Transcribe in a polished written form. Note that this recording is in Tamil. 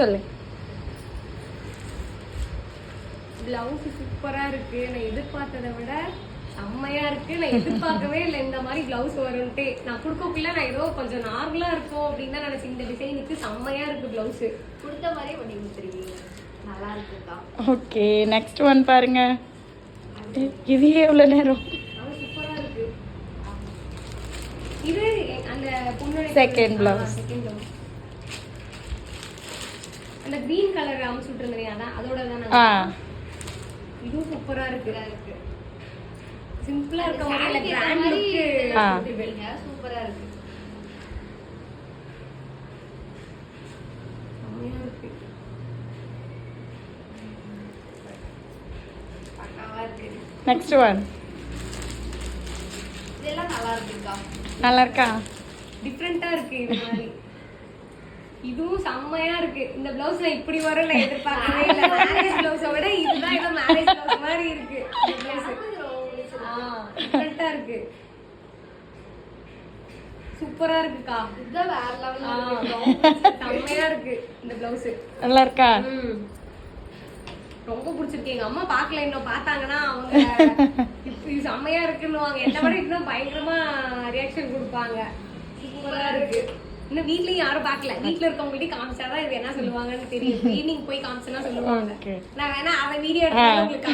சொல்லு. பிளவுஸ் சூப்பரா இருக்கு. நான் எதிர்பார்த்ததை விட செம்மையா இருக்கு. நான் எதிர்பார்க்கவே இல்லை இந்த மாதிரி பிளவுஸ் வரும்ட்டு. நான் குடுக்கக்குள்ள நான் ஏதோ கொஞ்சம் நார்மலா இருக்கும் அப்படின்னு தான் நினைச்சேன். இந்த டிசைனுக்கு செம்மையா இருக்கு. பிளவுஸ் கொடுத்த மாதிரியே பண்ணி கொடுத்துருக்கீங்க. நல்லா இருக்குக்கா. ஓகே, நெக்ஸ்ட் ஒன் பாருங்க. இது எவ்வளவு நேரம்? சூப்பரா இருக்கு. இது அந்த பொண்ணோட செகண்ட் பிளவுஸ். அந்த கிரீன் கலர் அமுச்சு விட்டுருந்தேன். அதான் அதோட தான். இதுவும் சூப்பரா இருக்கு. சிம்பிளா இருக்க மாதிரி இல்ல, கிராண்ட் லுக். சூப்பரா இருக்கு. செமையா இருக்கு. பக்காவா இருக்கு. Next one. இதெல்லாம் நல்லா இருக்குக்கா. நல்லா இருக்கா? டிஃபரெண்டா இருக்கு இது மாதிரி. இதுவும் செம்மையா இருக்கு. இந்த பிளவுஸ் நான் இப்படி வரும் நான் எதிர்பார்க்கவே இல்லை. மேரேஜ் பிளவுஸை விட இதுதான் ஏதோ மேரேஜ் பிளவுஸ் மாதிரி இருக்கு. டிஃபரெண்டா இருக்கு. சூப்பரா இருக்குக்கா. இதுதான் வேற லெவல்ல செம்மையா இருக்கு இந்த பிளவுஸ். நல்லா இருக்கா? ரொம்ப பிடிச்சிருக்கு. எங்க அம்மா பாக்கல, இன்னும் பார்த்தாங்கன்னா அவங்க இது செம்மையா இருக்குன்னு என்ன விட இன்னும் பயங்கரமா ரியாக்ஷன் கொடுப்பாங்க. சூப்பரா இருக்கு. இன்னும் வீட்லயும் யாரும் பாக்கல. வீட்டுல இருக்கவங்ககிட்ட காமிச்சாதான் இது என்ன சொல்லுவாங்கன்னு தெரியும். ஈவினிங் போய் காமிச்சனா சொல்லுவாங்க. நான் வேணா அவன் வீடியோ எடுத்து உங்களுக்கு